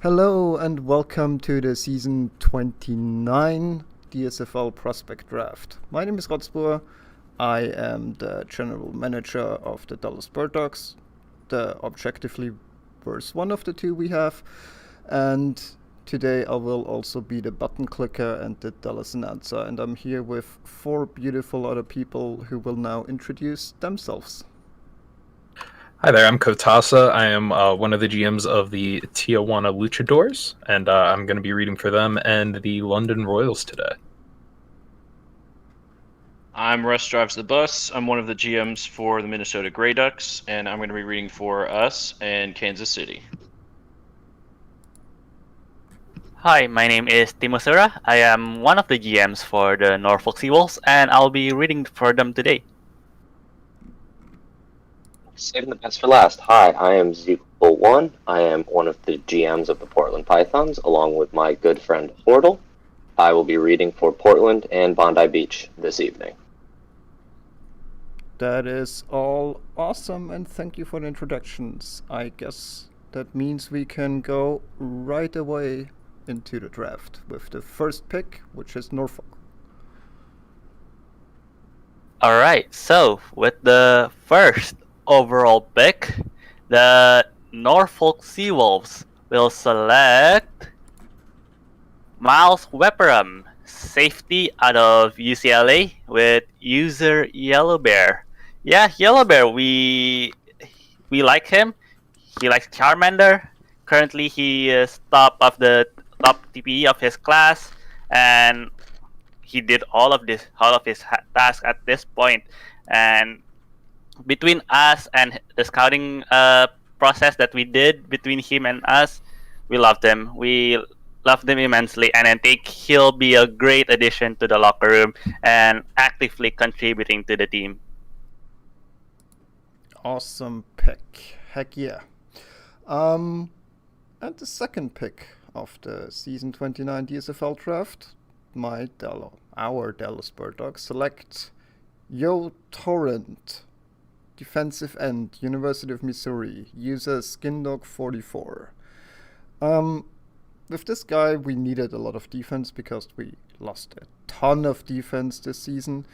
Hello and welcome to the season 29 DSFL Prospect Draft. My name is Rotzboer. I am the general manager of the Dallas Bird Dogs, the objectively worst one of the two we have, and today I will also be the button clicker and the Dallas announcer, and I'm here with four beautiful other people who will now introduce themselves. Hi there, I'm Kotasa. I am one of the GMs of the Tijuana Luchadors, and I'm going to be reading for them and the London Royals today. I'm Russ Drives the Bus. I'm one of the GMs for the Minnesota Grey Ducks, and I'm going to be reading for us and Kansas City. Hi, my name is Timosura. I am one of the GMs for the Norfolk Seawolves, and I'll be reading for them today. Saving the best for last. Hi, I am zeagle. I am one of the GMs of the Portland Pythons, along with my good friend Hordle. I will be reading for Portland and Bondi Beach this evening. That is all awesome, and thank you for the introductions. I guess that means we can go right away into the draft with the first pick, which is Norfolk. Alright, so with the first overall pick, the Norfolk Seawolves will select Miles Wepperum, safety out of UCLA with user Yellow Bear. Yeah, Yellow Bear, we like him. He likes Charmander. Currently, he is top TPE of his class, and he did all of his tasks at this point. And between us and the scouting process that we did between him and us, we loved him. We loved him immensely, and I think he'll be a great addition to the locker room and actively contributing to the team. Awesome pick. Heck yeah. And the second pick of the season 29 DSFL draft, our Dallas Bird Dogs select Yo Torrent, defensive end, University of Missouri, user SkinDog44. With this guy, we needed a lot of defense because we lost a ton of defense this season.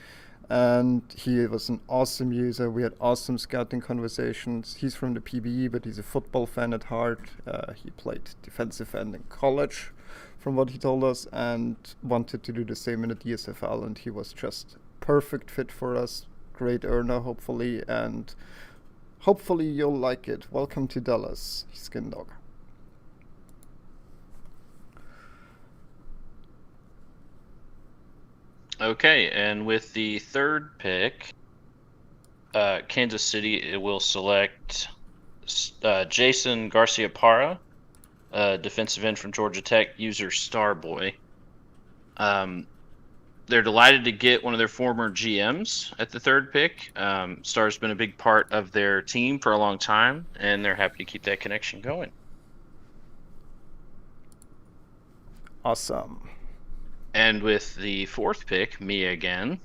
And he was an awesome user. We had awesome scouting conversations. He's from the PBE, but he's a football fan at heart. He played defensive end in college, from what he told us, and wanted to do the same in the DSFL. And he was just perfect fit for us. Great earner, hopefully, and hopefully you'll like it. Welcome to Dallas, Skin Dog. Okay, and with the third pick, Kansas City will select Jason Garcia-Parra, defensive end from Georgia Tech, user Starboy. They're delighted to get one of their former GMs at the third pick. Star's been a big part of their team for a long time, and they're happy to keep that connection going. Awesome. And with the fourth pick, me again,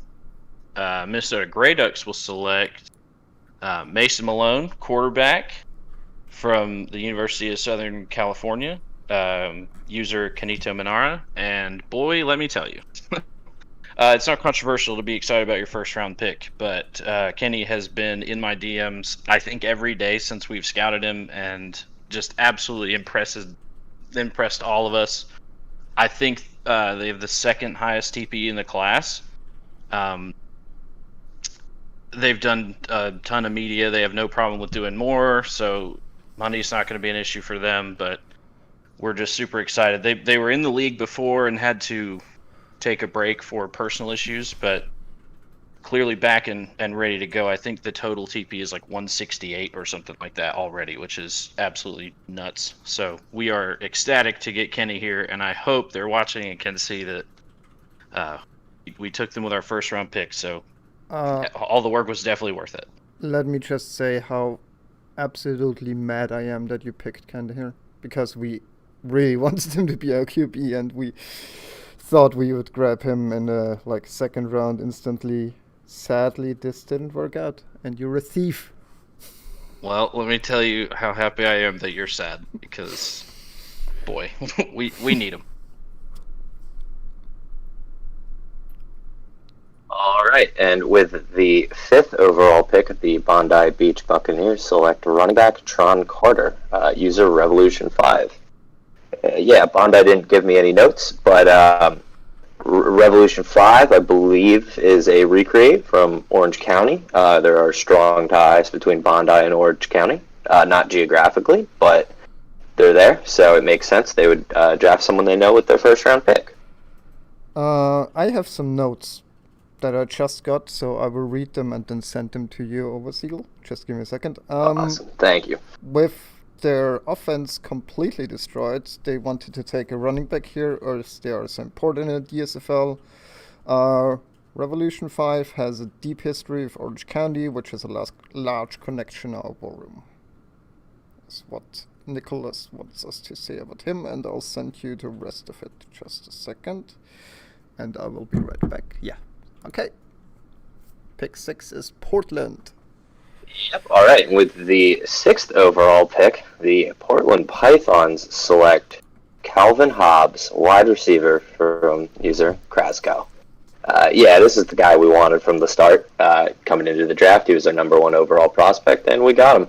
Minnesota Grey Ducks will select Mason Malone, quarterback from the University of Southern California, user Kanito Minara. And boy, let me tell you, it's not controversial to be excited about your first round pick, but Kenny has been in my DMs, I think, every day since we've scouted him, and just absolutely impressed all of us. I think they have the second highest TPE in the class. They've done a ton of media. They have no problem with doing more, so money's not going to be an issue for them, but we're just super excited. They were in the league before and had to take a break for personal issues, but clearly back and ready to go. I think the total TP is like 168 or something like that already, which is absolutely nuts. So we are ecstatic to get Kenny here, and I hope they're watching and can see that we took them with our first round pick. So all the work was definitely worth it. Let me just say how absolutely mad I am that you picked Kenny here, because we really wanted him to be our QB, and we thought we would grab him in the second round instantly. Sadly, this didn't work out, and you're a thief. Well, let me tell you how happy I am that you're sad, because boy. we need him. All right, and with the 5th overall pick, the Bondi Beach Buccaneers select running back Tron Carter, user Revolution 5. Yeah, Bondi didn't give me any notes, but Revolution 5, I believe, is a recreate from Orange County. There are strong ties between Bondi and Orange County, not geographically, but they're there, so it makes sense they would draft someone they know with their first round pick. I have some notes that I just got, so I will read them and then send them to you over zeagle. Just give me a second. Awesome, thank you. With their offense completely destroyed, they wanted to take a running back here, or they are so important in the DSFL. Revolution 5 has a deep history of Orange County, which has a large connection to our ballroom. That's what Nicholas wants us to say about him, and I'll send you the rest of it. Just a second, and I will be right back. Yeah. Okay. Pick 6 is Portland. Yep. All right. With the 6th overall pick, the Portland Pythons select Calvin Hobbs, wide receiver from user Kraskow. Yeah, this is the guy we wanted from the start. Coming into the draft, he was our number 1 overall prospect, and we got him.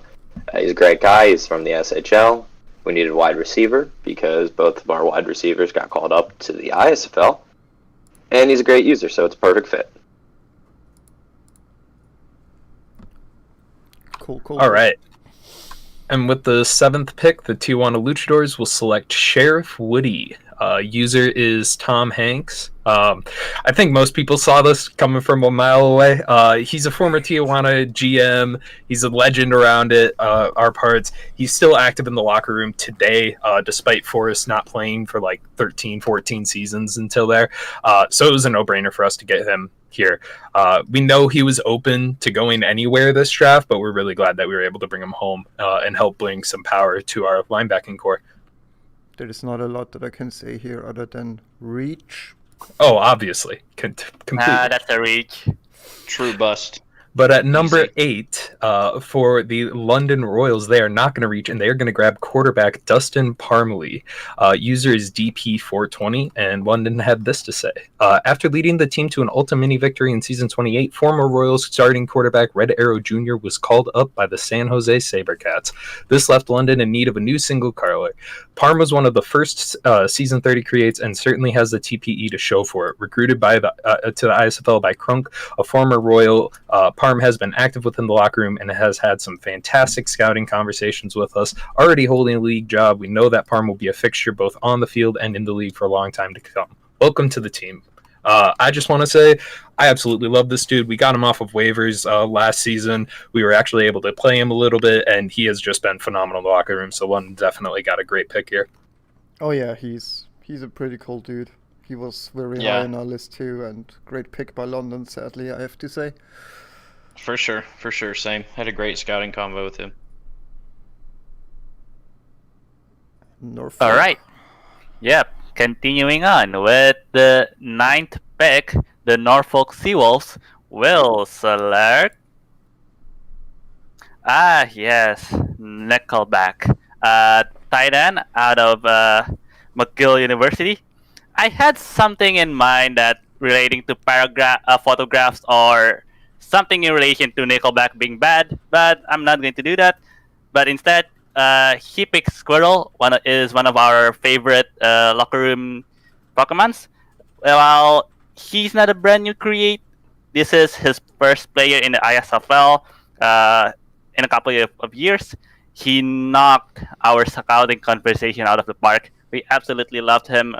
He's a great guy. He's from the SHL. We needed wide receiver because both of our wide receivers got called up to the ISFL. And he's a great user, so it's a perfect fit. Cool. All right. And with the 7th pick, the Tijuana Luchadors will select Sheriff Woody. User is Tom Hanks. I think most people saw this coming from a mile away. He's a former Tijuana GM. He's a legend around it, our parts. He's still active in the locker room today, despite Forrest not playing for like 13, 14 seasons until there. So it was a no-brainer for us to get him here. We know he was open to going anywhere this draft, but we're really glad that we were able to bring him home and help bring some power to our linebacking core. There is not a lot that I can say here other than reach. Oh, obviously. Completely. That's a reach. True bust. But at number 8, for the London Royals, they are not going to reach, and they are going to grab quarterback Dustin Parmalee. User is DP420, and London had this to say. After leading the team to an ultra-mini victory in Season 28, former Royals starting quarterback Red Arrow Jr. was called up by the San Jose SaberCats. This left London in need of a new single caller. Parm was one of the first Season 30 creates and certainly has the TPE to show for it. Recruited by to the ISFL by Krunk, a former Royal, Parm has been active within the locker room and has had some fantastic scouting conversations with us. Already holding a league job, we know that Parm will be a fixture both on the field and in the league for a long time to come. Welcome to the team. I just want to say I absolutely love this dude. We got him off of waivers last season. We were actually able to play him a little bit, and he has just been phenomenal in the locker room. So London definitely got a great pick here. Oh yeah, he's a pretty cool dude. He was very high on our list too, and great pick by London, sadly, I have to say. For sure. Same. Had a great scouting convo with him. Norfolk. All right. Yep. Continuing on with the 9th pick, the Norfolk Seawolves will select. Yes, Nickelback, tight end out of McGill University. I had something in mind that relating to photographs or something in relation to Nickelback being bad, but I'm not going to do that. But instead, he picked Squirrel, is one of our favorite locker room Pokemons. While he's not a brand new create, this is his first player in the ISFL in a couple of years. He knocked our scouting conversation out of the park. We absolutely loved him.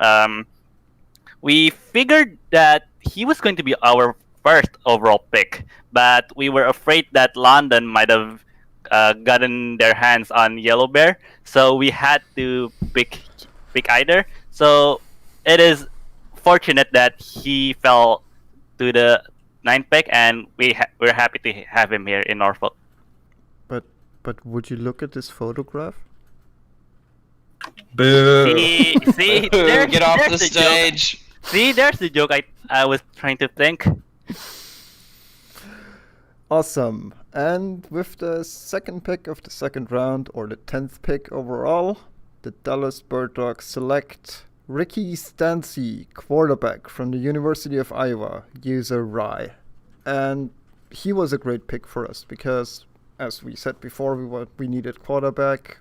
We figured that he was going to be our first overall pick, but we were afraid that London might have gotten their hands on Yellow Bear, so we had to pick either. So it is fortunate that he fell to the 9th pick, and we're happy to have him here in Norfolk. But would you look at this photograph? Boo! See, Get off the the stage. Joke. See, there's the joke I was trying to think. Awesome. And with the 2nd pick of the 2nd round, or the 10th pick overall, the Dallas Bird Dogs select Ricky Stancy, quarterback from the University of Iowa, user Rye. And he was a great pick for us because, as we said before, we needed quarterback.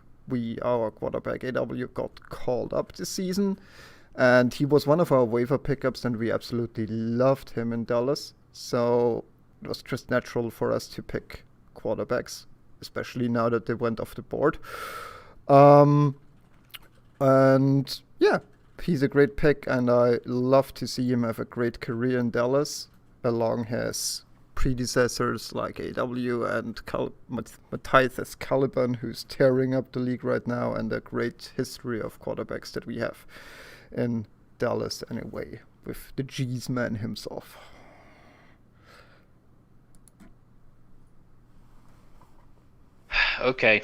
Our quarterback AW got called up this season, and he was one of our waiver pickups, and we absolutely loved him in Dallas. So it was just natural for us to pick quarterbacks, especially now that they went off the board. And yeah, he's a great pick, and I love to see him have a great career in Dallas along his predecessors like AW and Matthias Caliban, who's tearing up the league right now, and a great history of quarterbacks that we have in Dallas anyway, with the G's man himself. Okay.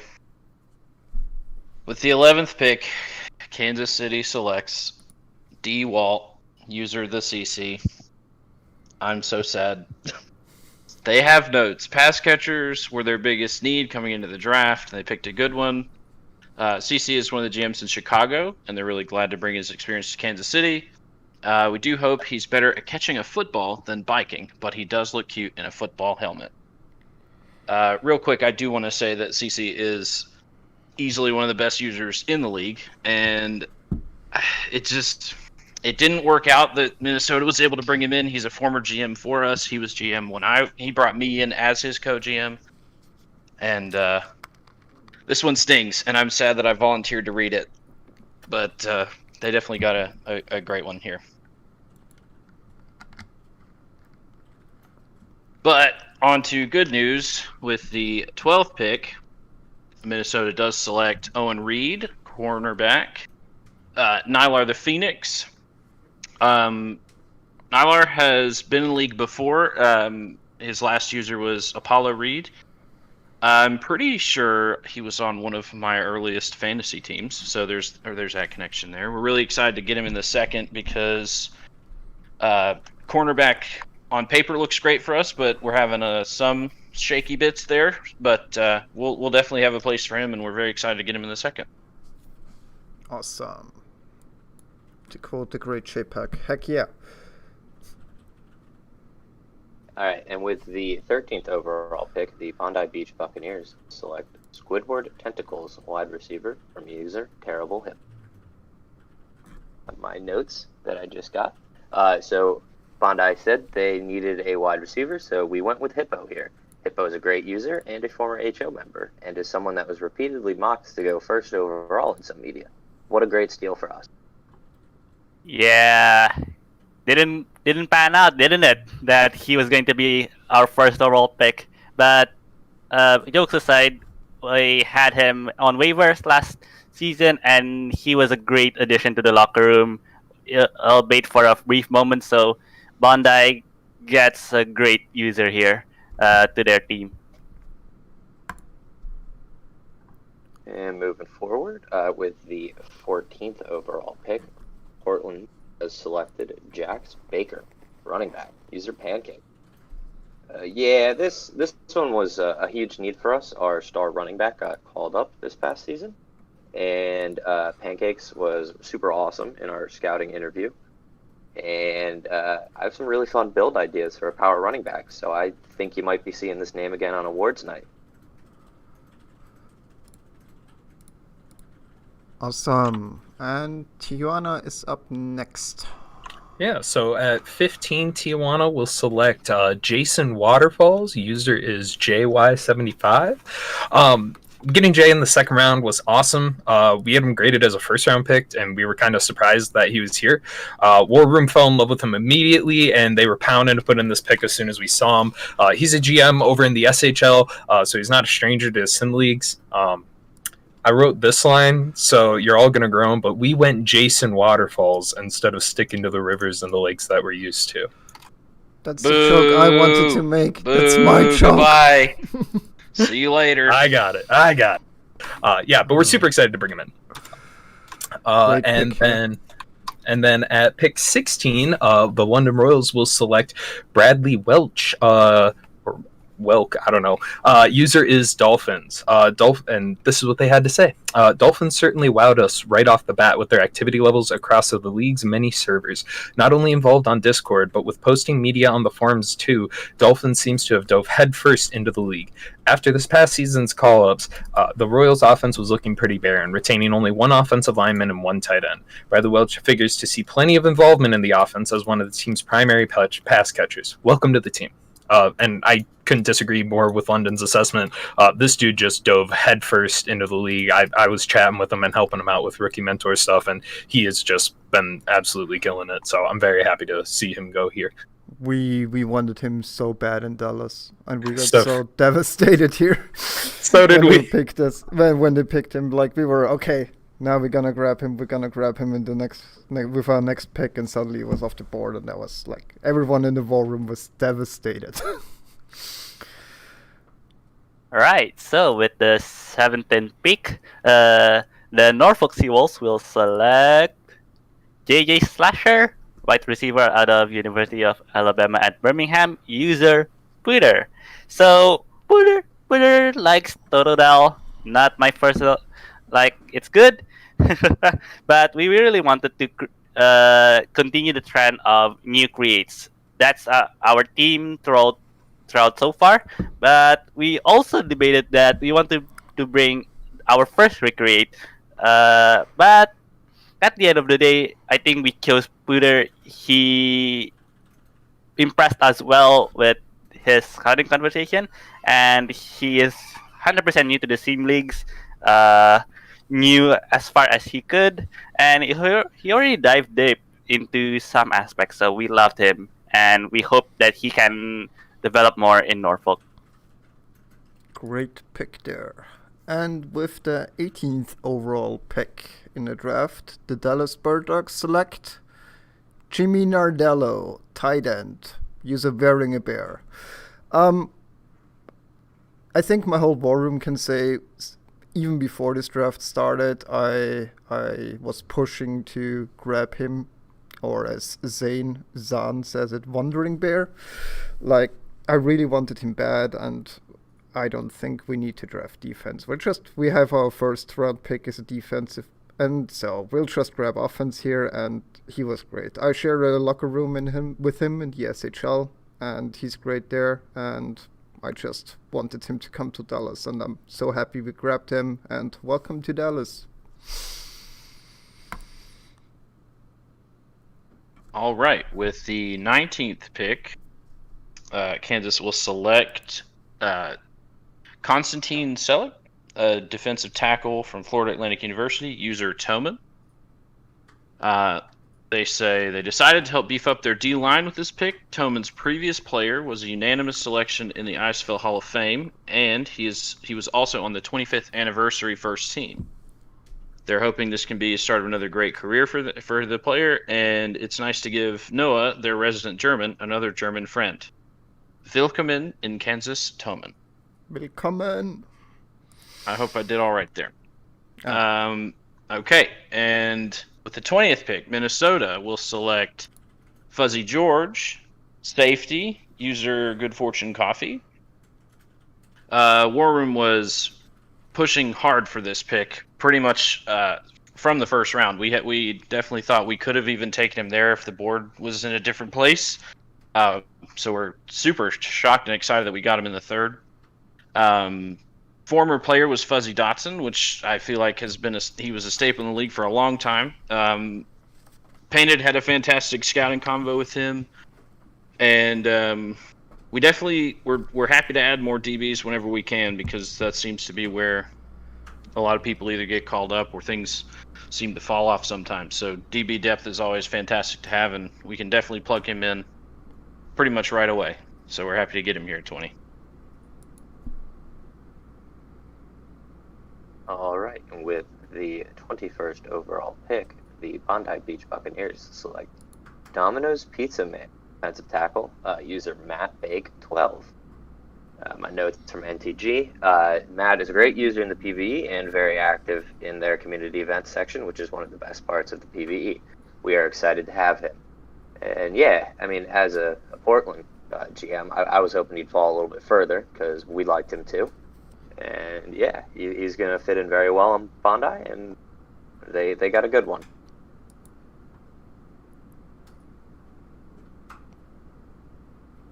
With the 11th pick, Kansas City selects D. Walt, user the CC. I'm so sad. They have notes. Pass catchers were their biggest need coming into the draft, and they picked a good one. CC is one of the GMs in Chicago, and they're really glad to bring his experience to Kansas City. We do hope he's better at catching a football than biking, but he does look cute in a football helmet. Real quick, I do want to say that CC is easily one of the best users in the league, and it didn't work out that Minnesota was able to bring him in. He's a former GM for us. He was GM when he brought me in as his co-GM. And this one stings, and I'm sad that I volunteered to read it. But they definitely got a great one here. But on to good news. With the 12th pick, Minnesota does select Owen Reed, cornerback. Nylar the Phoenix. Nylar has been in the league before. His last user was Apollo Reed. I'm pretty sure he was on one of my earliest fantasy teams, so there's that connection there. We're really excited to get him in the second because cornerback on paper looks great for us, but we're having some shaky bits there. But we'll definitely have a place for him, and we're very excited to get him in the second. Awesome. To quote the great J-Pack, heck yeah. Alright, and with the 13th overall pick, the Bondi Beach Buccaneers select Squidward Tentacles, wide receiver from user Terrible Hip. My notes that I just got. So Bondi said they needed a wide receiver, so we went with Hippo here. Hippo is a great user and a former HO member, and is someone that was repeatedly mocked to go first overall in some media. What a great steal for us. Yeah, didn't pan out, didn't it? That he was going to be our first overall pick. But jokes aside, we had him on waivers last season, and he was a great addition to the locker room, albeit for a brief moment. So Bondi gets a great user here to their team. And moving forward, with the 14th overall pick, Portland has selected Jax Baker, running back, user Pancake. Yeah, this one was a huge need for us. Our star running back got called up this past season, and Pancakes was super awesome in our scouting interview. And I have some really fun build ideas for a power running back, so I think you might be seeing this name again on awards night. Awesome. And Tijuana is up next. Yeah, so at 15, Tijuana will select Jason Waterfalls. User is JY75. Getting Jay in the second round was awesome. We had him graded as a first-round pick, and we were kind of surprised that he was here. War Room fell in love with him immediately, and they were pounding to put in this pick as soon as we saw him. He's a GM over in the SHL, so he's not a stranger to sim leagues. I wrote this line, so you're all going to groan, but we went Jason Waterfalls instead of sticking to the rivers and the lakes that we're used to. That's the joke I wanted to make. Boo, That's my joke. Bye. See you later. I got it. Yeah, but we're super excited to bring him in. And then at pick 16, the London Royals will select Bradley Welch, Welk, I don't know. User is Dolphins. And this is what they had to say. Dolphins certainly wowed us right off the bat with their activity levels across the league's many servers. Not only involved on Discord, but with posting media on the forums too, Dolphins seems to have dove headfirst into the league. After this past season's call-ups, the Royals' offense was looking pretty barren, retaining only one offensive lineman and one tight end. Bradley Welch figures to see plenty of involvement in the offense as one of the team's primary pass catchers. Welcome to the team. And I couldn't disagree more with London's assessment. This dude just dove headfirst into the league. I was chatting with him and helping him out with rookie mentor stuff, and he has just been absolutely killing it. So I'm very happy to see him go here. We wanted him so bad in Dallas, and we got so devastated here. So did we. When they picked him, like, we were okay. Now we're gonna grab him. We're gonna grab him in the with our next pick, and suddenly it was off the board, and that was like everyone in the war room was devastated. All right. So with the 17th pick, the Norfolk Seawolves will select JJ Slasher, wide receiver out of University of Alabama at Birmingham. User Twitter. So Twitter likes Totodile. Not my personal. Like, it's good, but we really wanted to continue the trend of new creates. That's our team throughout so far. But we also debated that we want to bring our first recreate. But at the end of the day, I think we chose Pooter. He impressed us well with his scouting conversation, and he is 100% new to the sim leagues. Knew as far as he could, and he already dived deep into some aspects, so we loved him, and we hope that he can develop more in Norfolk. Great pick there. And with the 18th overall pick in the draft, the Dallas Bird Dogs select Jimmy Nardello, tight end, user wearing a bear. I think my whole war room can say, even before this draft started, I was pushing to grab him, or as Zan says it, Wandering Bear. Like, I really wanted him bad, and I don't think we need to draft defense. We have our first round pick as a defensive, and so we'll just grab offense here, and he was great. I share a locker room with him in the SHL, and he's great there, and I just wanted him to come to Dallas, and I'm so happy we grabbed him, and welcome to Dallas. All right, with the 19th pick, Kansas will select Konstantin Selleck, a defensive tackle from Florida Atlantic University, user Toman. They say they decided to help beef up their D-line with this pick. Toman's previous player was a unanimous selection in the ISFL Hall of Fame, and he was also on the 25th anniversary first team. They're hoping this can be a start of another great career for the player, and it's nice to give Noah, their resident German, another German friend. Willkommen in Kansas, Toman. Willkommen. I hope I did all right there. Okay, and with the 20th pick, Minnesota will select Fuzzy George, safety, user Good Fortune Coffee. War Room was pushing hard for this pick, pretty much from the first round. We definitely thought we could have even taken him there if the board was in a different place. So we're super shocked and excited that we got him in the third. Former player was Fuzzy Dotson, which I feel like he was a staple in the league for a long time. Painted had a fantastic scouting combo with him, and we definitely we're happy to add more DBs whenever we can, because that seems to be where a lot of people either get called up or things seem to fall off sometimes. So DB depth is always fantastic to have, and we can definitely plug him in pretty much right away. So we're happy to get him here at 20. All right, and with the 21st overall pick, the Bondi Beach Buccaneers select Domino's Pizza Man, defensive tackle, user MattBake12. My notes from NTG. Matt is a great user in the PvE and very active in their community events section, which is one of the best parts of the PvE. We are excited to have him. And yeah, I mean, as a Portland GM. I was hoping he'd fall a little bit further because we liked him too. And yeah, he's going to fit in very well on Bondi, and they got a good one.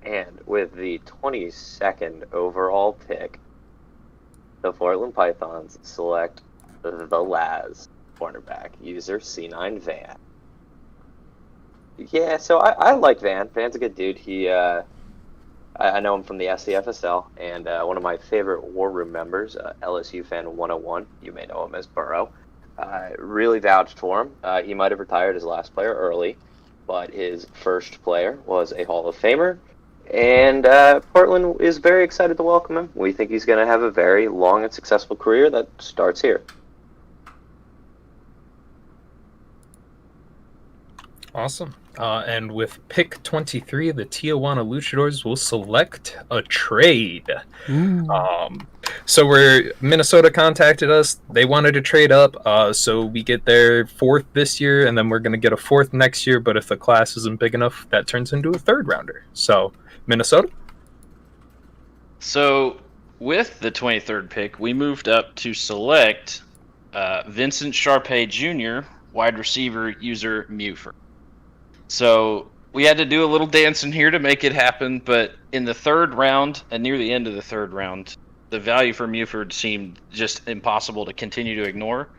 And with the 22nd overall pick, the Portland Pythons select the Laz cornerback, user C9 Van. Yeah, so I like Van. Van's a good dude. I know him from the SCFSL, and one of my favorite War Room members, LSU fan 101, you may know him as Burrow, really vouched for him. He might have retired his last player early, but his first player was a Hall of Famer, and Portland is very excited to welcome him. We think he's going to have a very long and successful career that starts here. Awesome. And with pick 23, the Tijuana Luchadors will select a trade. So Minnesota contacted us. They wanted to trade up, so we get their 4th this year, and then we're going to get a 4th next year. But if the class isn't big enough, that turns into a 3rd rounder. So, Minnesota? So, with the 23rd pick, we moved up to select Vincent Sharpay Jr., wide receiver, user Muford. So we had to do a little dancing here to make it happen, but in the 3rd round and near the end of the 3rd round, the value for Muford seemed just impossible to continue to ignore.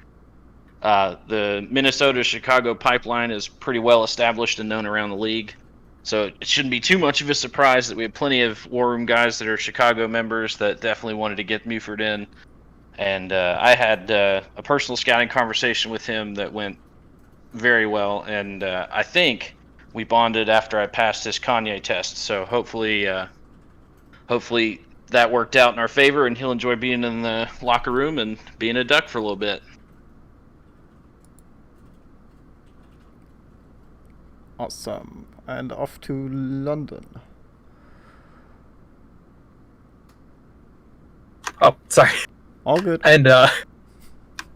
The Minnesota-Chicago pipeline is pretty well established and known around the league, so it shouldn't be too much of a surprise that we have plenty of War Room guys that are Chicago members that definitely wanted to get Muford in. And I had a personal scouting conversation with him that went very well, and I think we bonded after I passed his Kanye test. So hopefully that worked out in our favor, and he'll enjoy being in the locker room and being a Duck for a little bit. Awesome. And off to London. Oh, sorry. All good. And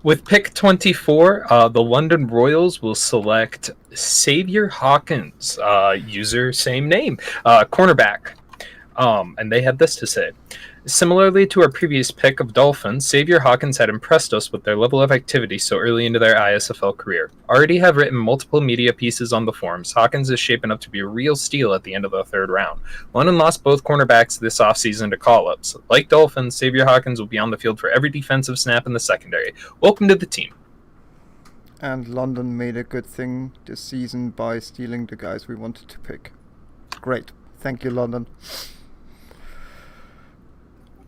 with pick 24, the London Royals will select Xavier Hawkins, user same name, cornerback. And they had this to say. Similarly to our previous pick of Dolphins, Xavier Hawkins had impressed us with their level of activity so early into their ISFL career. Already have written multiple media pieces on the forums. Hawkins is shaping up to be a real steal at the end of the 3rd round. London lost both cornerbacks this offseason to call-ups. Like Dolphins, Xavier Hawkins will be on the field for every defensive snap in the secondary. Welcome to the team. And London made a good thing this season by stealing the guys we wanted to pick. Great. Thank you, London.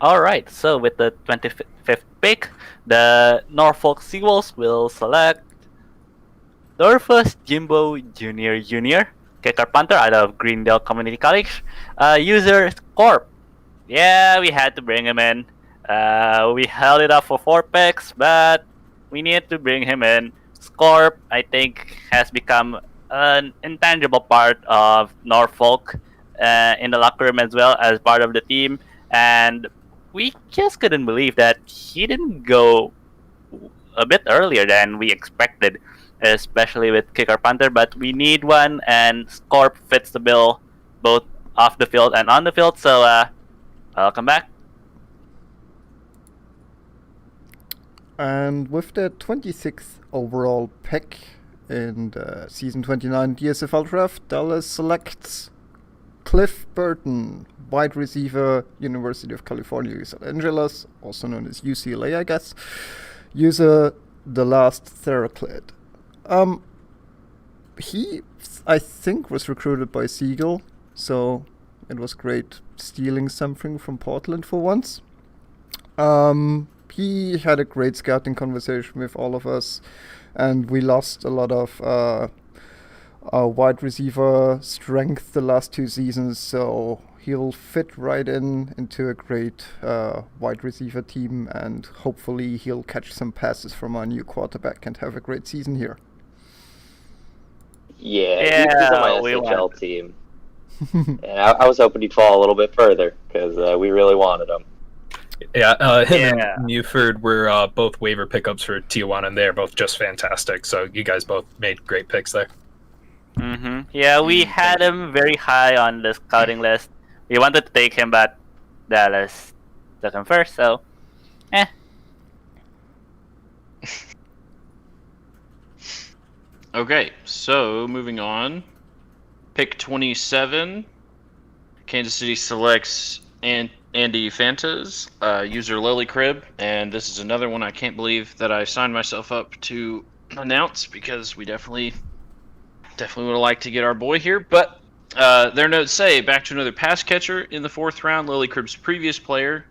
Alright, so with the 25th pick, the Norfolk Seawolves will select Dorfus Jimbo Jr., kicker punter out of Greendale Community College, user Scorp. Yeah, we had to bring him in. We held it up for 4 picks, but we needed to bring him in. Scorp, I think, has become an intangible part of Norfolk in the locker room as well as part of the team, and we just couldn't believe that he didn't go a bit earlier than we expected, especially with kicker punter, but we need one, and Scorp fits the bill both off the field and on the field, so welcome back. And with the 26th overall pick in the Season 29 DSFL Draft, Dallas selects Cliff Burton, wide receiver, University of California, Los Angeles, also known as UCLA, I guess. User The Last Theraclid. He, I think, was recruited by Zeagle, so it was great stealing something from Portland for once. He had a great scouting conversation with all of us, and we lost a lot of wide receiver strength the last 2 seasons, so he'll fit right into a great wide receiver team, and hopefully he'll catch some passes from our new quarterback and have a great season here. Yeah, he's on my SHL team. And I was hoping he'd fall a little bit further, because we really wanted him. Yeah, him and Muford were both waiver pickups for Tijuana, and they're both just fantastic, so you guys both made great picks there. Yeah, we had him very high on the scouting list, We wanted to take him, but Dallas took him first, so Okay, so moving on. Pick 27. Kansas City selects Andy Fantas, user Lily Crib, and this is another one I can't believe that I signed myself up to announce because we definitely would like to get our boy here. But their notes say back to another pass catcher in the 4th round. Lily Crib's previous player,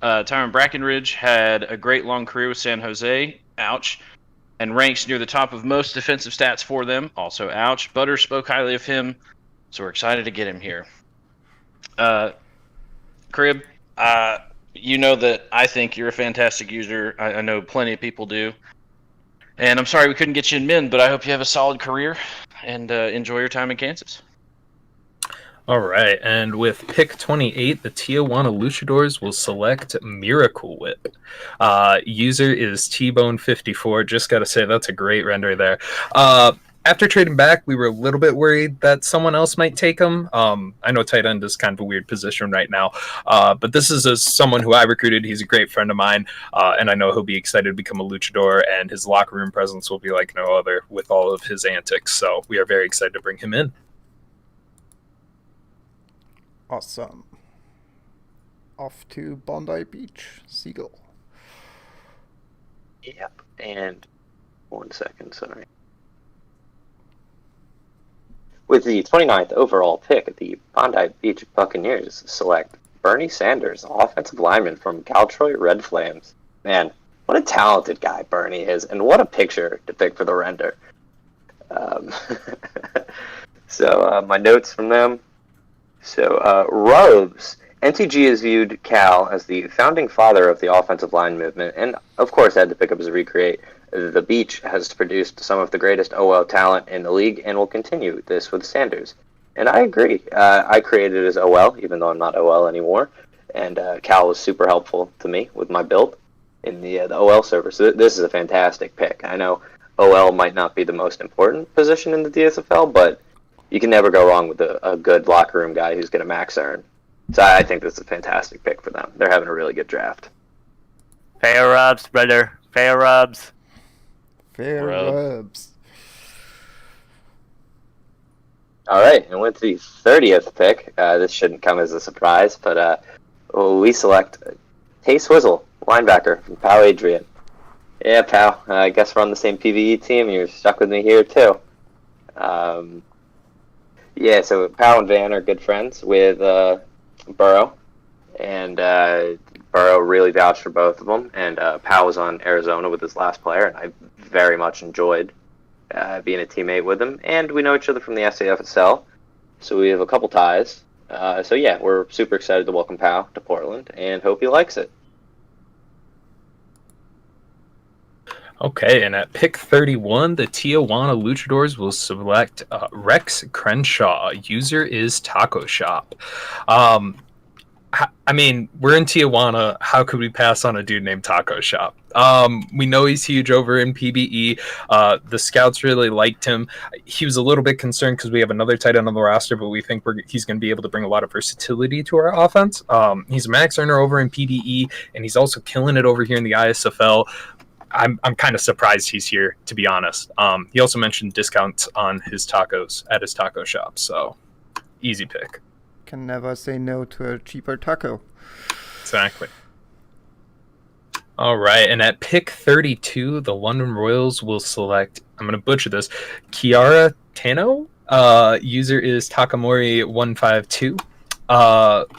Tyron Brackenridge, had a great long career with San Jose. Ouch. And ranks near the top of most defensive stats for them. Also, ouch. Butter spoke highly of him, so we're excited to get him here. Crib, you know that I think you're a fantastic user. I know plenty of people do. And I'm sorry we couldn't get you in Min, but I hope you have a solid career and enjoy your time in Kansas. All right, and with pick 28, the Tijuana Luchadors will select Miracle Whip. User is T-Bone54. Just got to say, that's a great render there. After trading back, we were a little bit worried that someone else might take him. I know tight end is kind of a weird position right now, but this is someone who I recruited. He's a great friend of mine, and I know he'll be excited to become a luchador, and his locker room presence will be like no other with all of his antics. So we are very excited to bring him in. Awesome. Off to Bondi Beach, Zeagle. Yep. And 1 second, sorry. With the 29th overall pick, the Bondi Beach Buccaneers select Bernie Sanders, offensive lineman from Caltroy Red Flames. Man, what a talented guy Bernie is, and what a picture to pick for the render. So my notes from them. So, Robes. NTG has viewed Cal as the founding father of the offensive line movement, and of course had to pick up his recreate. The Beach has produced some of the greatest OL talent in the league and will continue this with Sanders. And I agree. I created as OL, even though I'm not OL anymore, and Cal was super helpful to me with my build in the OL server. So this is a fantastic pick. I know OL might not be the most important position in the DSFL, but you can never go wrong with a good locker room guy who's going to max earn. So I think this is a fantastic pick for them. They're having a really good draft. fair rubs, brother. Fair rubs. Fair Rub. rubs. All right, and with the 30th pick, this shouldn't come as a surprise, but we select Tay Swizzle, linebacker from Pal Adrian. Yeah, Pal, I guess we're on the same PvE team. You're stuck with me here, too. Yeah, so Pal and Van are good friends with Burrow, and Burrow really vouched for both of them, and Pal was on Arizona with his last player, and I very much enjoyed being a teammate with him, and we know each other from the SAFSL, so we have a couple ties. So yeah, we're super excited to welcome Pal to Portland, and hope he likes it. Okay, and at pick 31, the Tijuana Luchadors will select Rex Crenshaw. User is Taco Shop. I mean, we're in Tijuana. How could we pass on a dude named Taco Shop? We know he's huge over in PBE. The scouts really liked him. He was a little bit concerned because we have another tight end on the roster, but we think he's going to be able to bring a lot of versatility to our offense. He's a max earner over in PBE, and he's also killing it over here in the ISFL. I'm kind of surprised he's here, to be honest. He also mentioned discounts on his tacos at his taco shop, so easy pick. Can never say no to a cheaper taco. Exactly. All right, and at pick 32, the London Royals will select, I'm going to butcher this, Kiara Tano. User is Takamori152.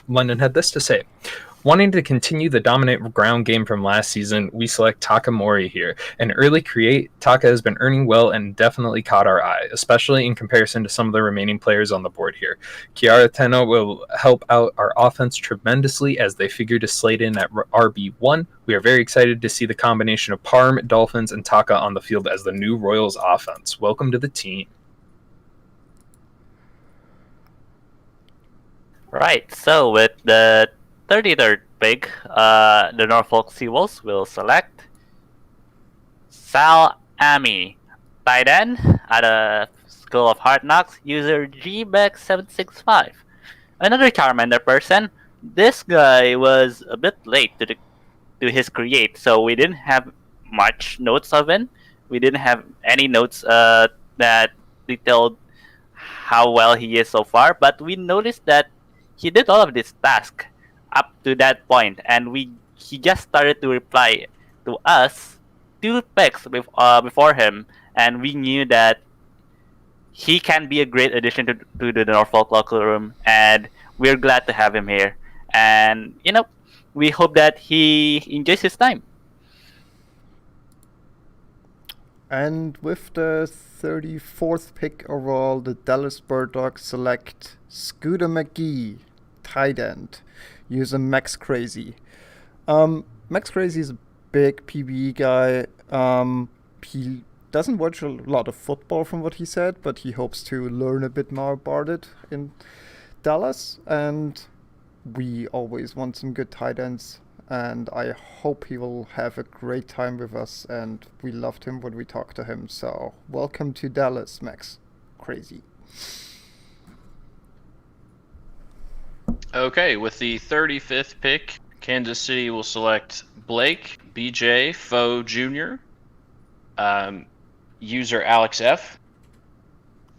London had this to say. Wanting to continue the dominant ground game from last season, we select Takamori here. An early create, Taka has been earning well and definitely caught our eye, especially in comparison to some of the remaining players on the board here. Kiara Teno will help out our offense tremendously as they figure to slate in at RB1. We are very excited to see the combination of Parm, Dolphins, and Taka on the field as the new Royals offense. Welcome to the team. Right, so with the 33rd pick, the Norfolk Seawolves will select Sal Ami, tight end at a School of Hard Knocks, user GBEC765. Another Charmander person. This guy was a bit late to his create, so we didn't have much notes of him. We didn't have any notes that detailed how well he is so far, but we noticed that he did all of this task up to that point, and he just started to reply to us 2 picks before him, and we knew that he can be a great addition to the Norfolk locker room, and we're glad to have him here. And we hope that he enjoys his time. And with the 34th pick overall, the Dallas Bird Dogs select Scooter McGee, tight end, user Max Crazy. Max Crazy is a big PBE guy. He doesn't watch a lot of football from what he said, but he hopes to learn a bit more about it in Dallas. And we always want some good tight ends. And I hope he will have a great time with us, and we loved him when we talked to him. So welcome to Dallas, Max Crazy. Okay, with the 35th pick, Kansas City will select Blake BJ Foe Jr., user Alex F.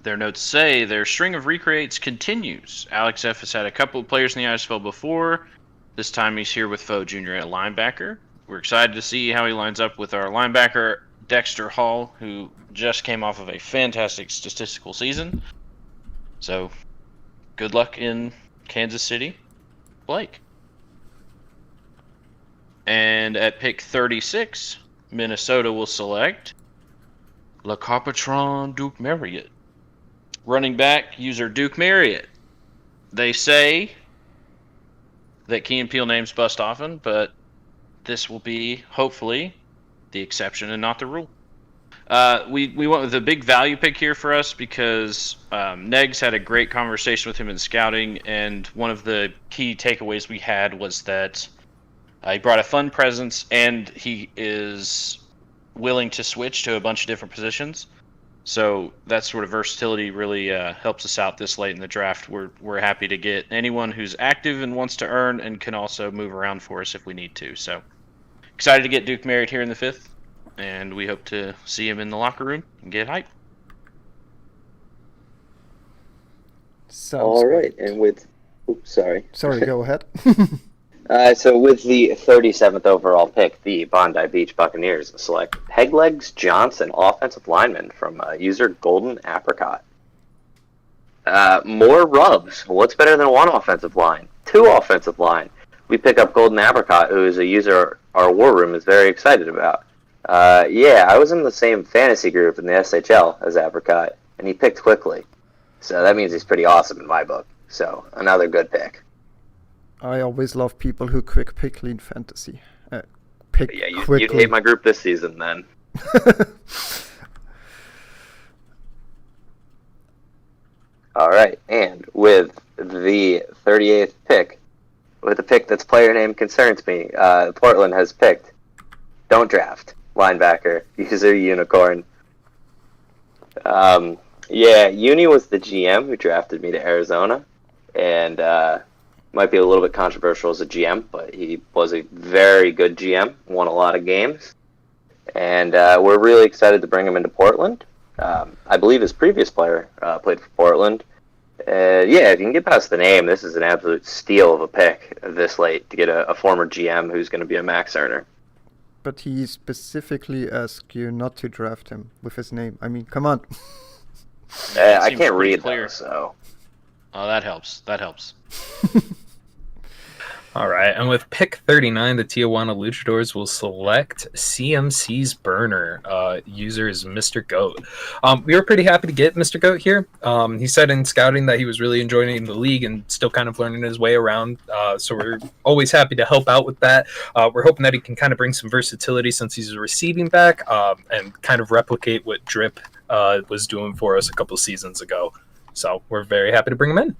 Their notes say their string of recreates continues. Alex F has had a couple of players in the ISFL before. This time he's here with Foe Jr. at linebacker. We're excited to see how he lines up with our linebacker, Dexter Hall, who just came off of a fantastic statistical season. So, good luck in Kansas City, Blake. And at pick 36, Minnesota will select Le Carpatron Duke Marriott. Running back, user Duke Marriott. They say that Key and Peele names bust often, but this will be, hopefully, the exception and not the rule. We went with a big value pick here for us because Negs had a great conversation with him in scouting, and one of the key takeaways we had was that he brought a fun presence, and he is willing to switch to a bunch of different positions. So that sort of versatility really helps us out this late in the draft. We're happy to get anyone who's active and wants to earn and can also move around for us if we need to. So excited to get Duke married here in the 5th, and we hope to see him in the locker room and get hype. All right, and with... Oops, sorry. Sorry, go ahead. So with the 37th overall pick, the Bondi Beach Buccaneers select Peglegs Johnson, offensive lineman from user Golden Apricot. More rubs. What's better than one offensive line? 2 offensive line. We pick up Golden Apricot, who is a user our war room is very excited about. Yeah, I was in the same fantasy group in the SHL as Apricot, and he picked quickly. So that means he's pretty awesome in my book. So another good pick. I always love people who quick pick clean fantasy. Pick Yeah, quickly. you'd hate my group this season then. All right, and with the 38th pick, with a pick that's player name concerns me, Portland has picked Don't Draft, linebacker, user Unicorn. Yeah, Uni was the GM who drafted me to Arizona, and might be a little bit controversial as a GM, but he was a very good GM, won a lot of games, and we're really excited to bring him into Portland. I believe his previous player played for Portland. Yeah, if you can get past the name, this is an absolute steal of a pick this late to get a former GM who's going to be a max earner. But he specifically asked you not to draft him with his name. I mean, come on. I can't read though, so... Oh, that helps. That helps. All right, and with pick 39, the Tijuana Luchadors will select CMC's burner. User is Mr. Goat. We were pretty happy to get Mr. Goat here. He said in scouting that he was really enjoying the league and still kind of learning his way around. So we're always happy to help out with that. We're hoping that he can kind of bring some versatility since he's a receiving back and kind of replicate what Drip was doing for us a couple seasons ago. So we're very happy to bring him in.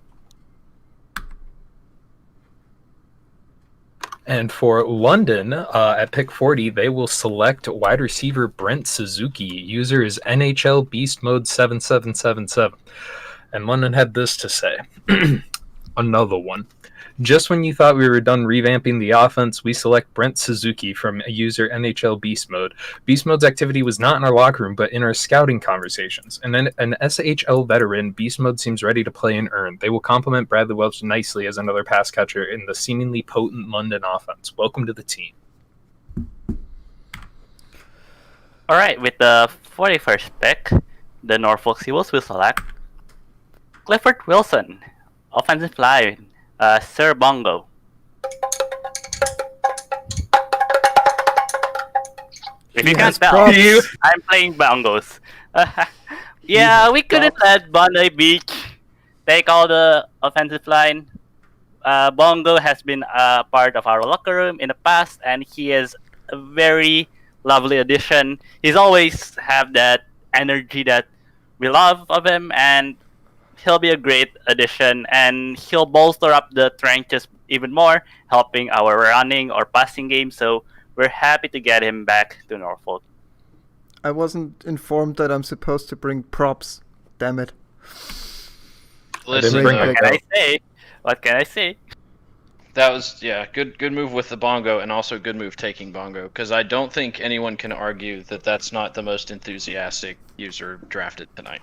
And for London, at pick 40, they will select wide receiver Brent Suzuki. User is NHL Beast Mode 7777. And London had this to say. another one. Just when you thought we were done revamping the offense, we select Brent Suzuki from a user NHL Beast Mode. Beast Mode's activity was not in our locker room, but in our scouting conversations. And then an SHL veteran, Beast Mode seems ready to play and earn. They will complement Bradley Welch nicely as another pass catcher in the seemingly potent London offense. Welcome to the team. All right, with the 41st pick, the Norfolk Seawolves will select Clifford Wilson, offensive line, Sir Bongo. If you can't tell, I'm playing bongos. Yeah, we couldn't let Bondi Beach take all the offensive line. Bongo has been a part of our locker room in the past, and he is a very lovely addition. He's always have that energy that we love of him, and he'll be a great addition, and he'll bolster up the trenches even more, helping our running or passing game. So we're happy to get him back to Norfolk. I wasn't informed that I'm supposed to bring props. Damn it. Listen, What can I say? That was, good move with the bongo, and also good move taking bongo, because I don't think anyone can argue that that's not the most enthusiastic user drafted tonight.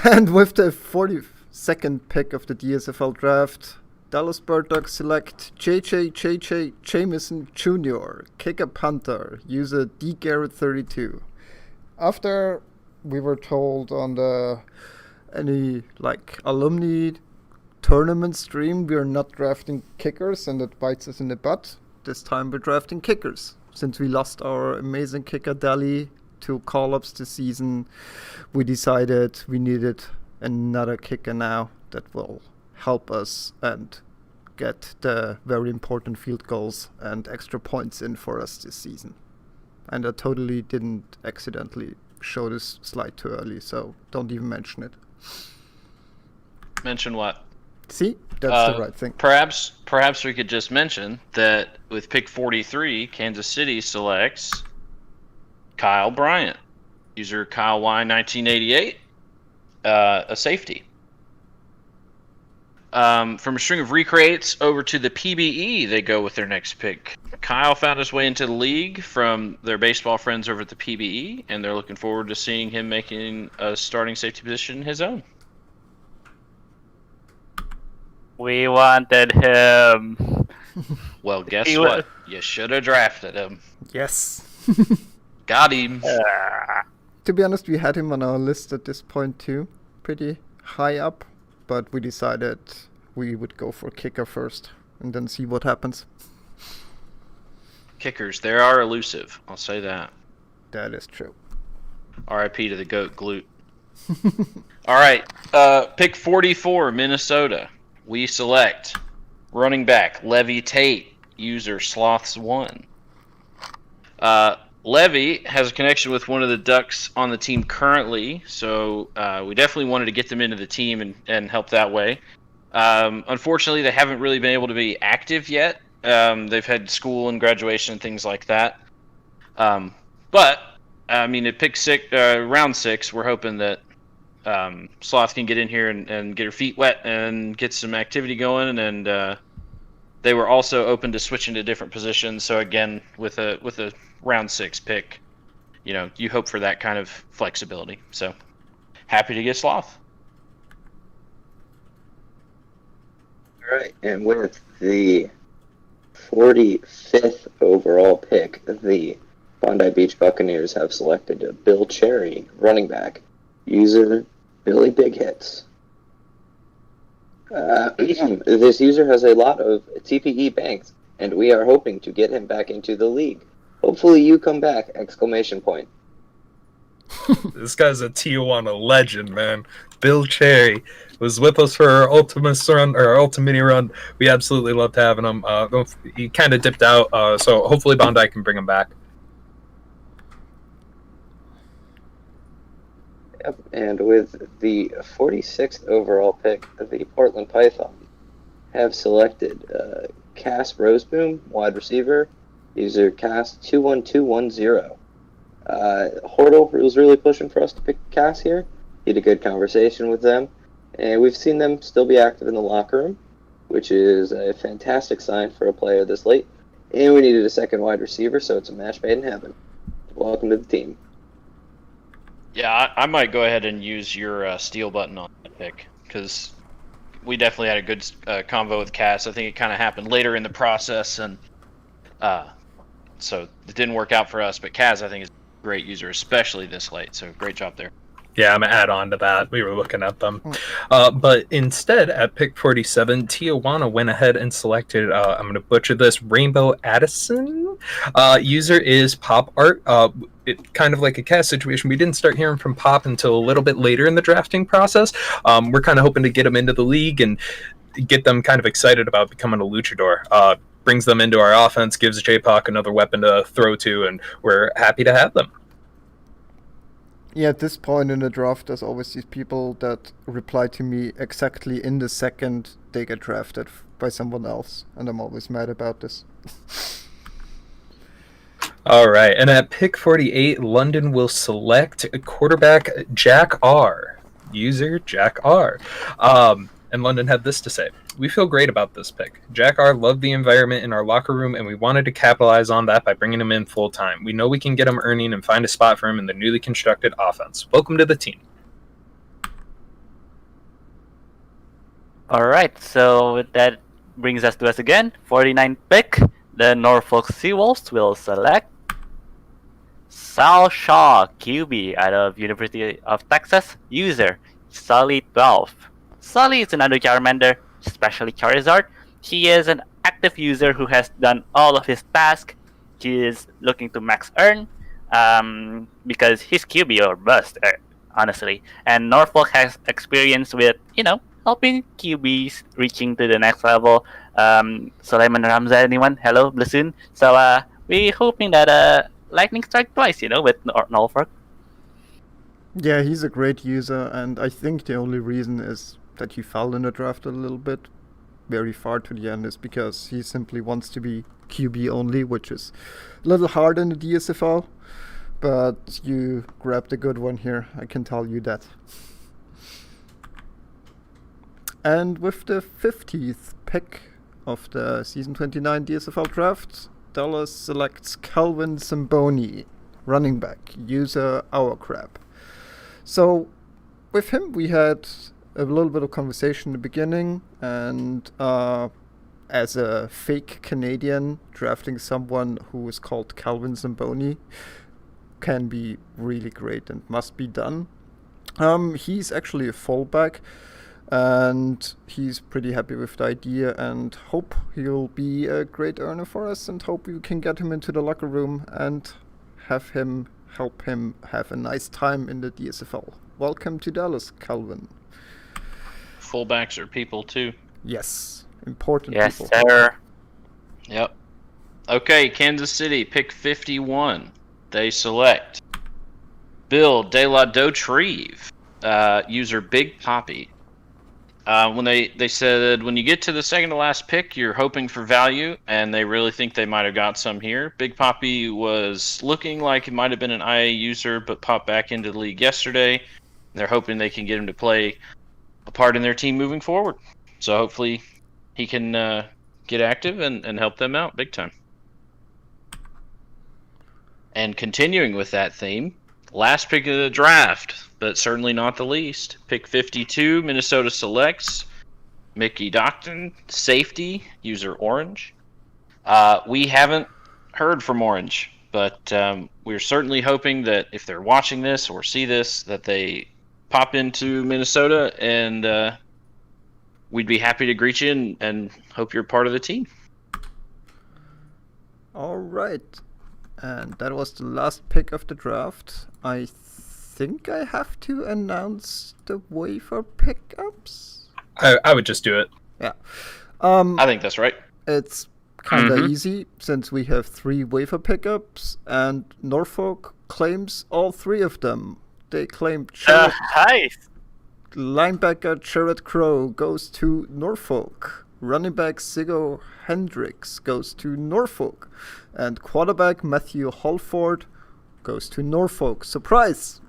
And with the 42nd pick of the DSFL Draft, Dallas Bird Dogs select JJ Jamison Jr., kicker punter, user DGarrett32. After we were told on any alumni tournament stream we are not drafting kickers, and that bites us in the butt, this time we're drafting kickers. Since we lost our amazing kicker Dali to call-ups this season, we decided we needed another kicker now that will help us and get the very important field goals and extra points in for us this season. And I totally didn't accidentally show this slide too early, so don't even mention it. Mention what? See? That's the right thing. Perhaps we could just mention that with pick 43, Kansas City selects Kyle Bryant, user Kyle Y1988, a safety. From a string of recreates over to the PBE, they go with their next pick. Kyle found his way into the league from their baseball friends over at the PBE, and they're looking forward to seeing him making a starting safety position his own. We wanted him. Well, guess what? You should have drafted him. Yes. Got him. To be honest, we had him on our list at this point too, pretty high up, but we decided we would go for kicker first and then see what happens. Kickers, they are elusive. I'll say that. That is true. R.I.P. to the goat glute. All right, pick 44, Minnesota. We select running back Levy Tate, user Sloths1. Levy has a connection with one of the Ducks on the team currently, so we definitely wanted to get them into the team and help that way. Unfortunately, they haven't really been able to be active yet. They've had school and graduation and things like that. But, I mean, at pick round 6, we're hoping that Sloth can get in here and get her feet wet and get some activity going, and they were also open to switching to different positions. So again, with a round 6 pick, you hope for that kind of flexibility. So happy to get Sloth. All right, and with the 45th overall pick, the Bondi Beach Buccaneers have selected Bill Cherry, running back, user Billy Big Hits. This user has a lot of TPE banks, and we are hoping to get him back into the league. Hopefully you come back! ! This guy's a Tijuana legend, man. Bill Cherry was with us for our Ultimus run, or our Ultimate run. We absolutely loved having him. He kind of dipped out, so hopefully Bondi can bring him back. Yep, and with the 46th overall pick, the Portland Pythons have selected Cass Roseboom, wide receiver, user Cass21210. Hortle was really pushing for us to pick Cass here. He had a good conversation with them, and we've seen them still be active in the locker room, which is a fantastic sign for a player this late. And we needed a second wide receiver, so it's a match made in heaven. Welcome to the team. Yeah, I might go ahead and use your steal button on that pick, because we definitely had a good convo with Cass. I think it kind of happened later in the process, and so it didn't work out for us. But Kaz, I think, is a great user, especially this late. So great job there. Yeah, I'm going to add on to that. We were looking at them. But instead, at pick 47, Tijuana went ahead and selected, I'm going to butcher this, Rainbow Addison. User is Pop Art. It kind of like a Cass situation. We didn't start hearing from Pop until a little bit later in the drafting process. We're kind of hoping to get him into the league and get them kind of excited about becoming a luchador. Brings them into our offense, gives J-Pac another weapon to throw to, and we're happy to have them. Yeah, at this point in the draft, there's always these people that reply to me exactly in the second they get drafted by someone else, and I'm always mad about this. All right, and at pick 48, London will select quarterback Jack R. User Jack R. And London had this to say: "We feel great about this pick. Jack R loved the environment in our locker room, and we wanted to capitalize on that by bringing him in full time. We know we can get him earning and find a spot for him in the newly constructed offense. Welcome to the team." All right, so that brings us to us again. 49th pick, the Norfolk Seawolves will select Sal Shaw, QB out of University of Texas. User Sully12. Sully is another Charmander, especially Charizard. He is an active user who has done all of his tasks. He is looking to max earn because he's QB or bust, honestly. And Norfolk has experience with, helping QBs reaching to the next level. Sulaiman Ramza, anyone? Hello, Blasoon. So we're hoping that lightning strike twice, with Norfolk. Yeah, he's a great user, and I think the only reason is that he fell in the draft a little bit very far to the end is because he simply wants to be QB only, which is a little hard in the DSFL, but you grabbed a good one here, I can tell you that. And with the 50th pick of the Season 29 DSFL Draft, Dallas selects Calvin Zamboni, running back, user Our Crab. So with him we had a little bit of conversation in the beginning, and as a fake Canadian, drafting someone who is called Calvin Zamboni can be really great and must be done. He's actually a fullback, and he's pretty happy with the idea, and hope he'll be a great earner for us, and hope we can get him into the locker room and help him have a nice time in the DSFL. Welcome to Dallas, Calvin. Fullbacks are people too. Yes, important yes, people. Yes, sir. Yep. Okay, Kansas City, pick 51. They select Bill De La Dautrieve, user Big Poppy. When they said when you get to the second to last pick, you're hoping for value, and they really think they might have got some here. Big Poppy was looking like it might have been an IA user, but popped back into the league yesterday. They're hoping they can get him to play a part in their team moving forward. So hopefully he can get active and help them out big time. And continuing with that theme, last pick of the draft, but certainly not the least. Pick 52, Minnesota selects Mickey Docton, safety, user Orange. We haven't heard from Orange, but we're certainly hoping that if they're watching this or see this, that they pop into Minnesota, and we'd be happy to greet you and hope you're part of the team. All right. And that was the last pick of the draft. I think I have to announce the waiver pickups. I would just do it. Yeah. I think that's right. It's kind of easy since we have 3 waiver pickups, and Norfolk claims all 3 of them. They claim Nice. Linebacker Jared Crow goes to Norfolk. Running back Siggo Hendricks goes to Norfolk. And quarterback Matthew Holford goes to Norfolk. Surprise!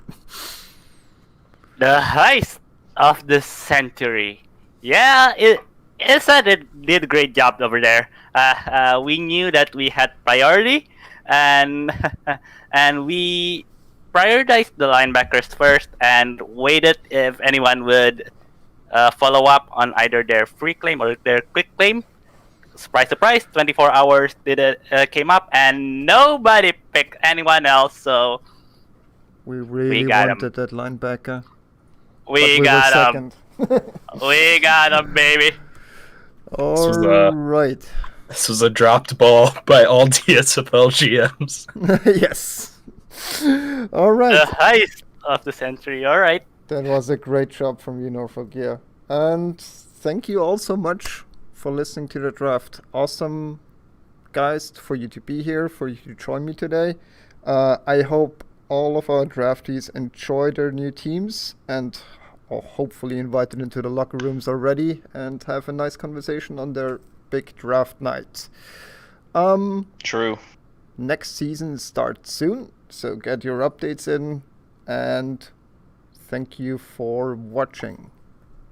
Nice. of the century. Yeah, Ilsa did a great job over there. We knew that we had priority, and and we prioritized the linebackers first and waited if anyone would follow up on either their free claim or their quick claim. Surprise, surprise! 24 hours came up, and nobody picked anyone else. So We really got wanted that linebacker. we but got were him. second. We got him, baby. All was, right. This was a dropped ball by all DSFL GMs. Yes. All right. The heist of the century. All right. That was a great job from you, Norfolk. Yeah. And thank you all so much for listening to the draft. Awesome, guys, for you to be here, for you to join me today. I hope all of our draftees enjoy their new teams and are hopefully invited into the locker rooms already and have a nice conversation on their big draft night. True. Next season starts soon, so get your updates in, and thank you for watching.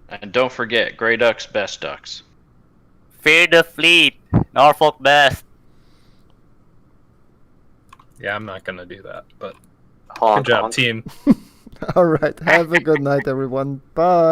And don't forget, Grey Ducks, best Ducks. Fear the fleet. Norfolk best. Yeah, I'm not gonna do that, but Honk, good job, honk. team. All right, have a good night, everyone. Bye.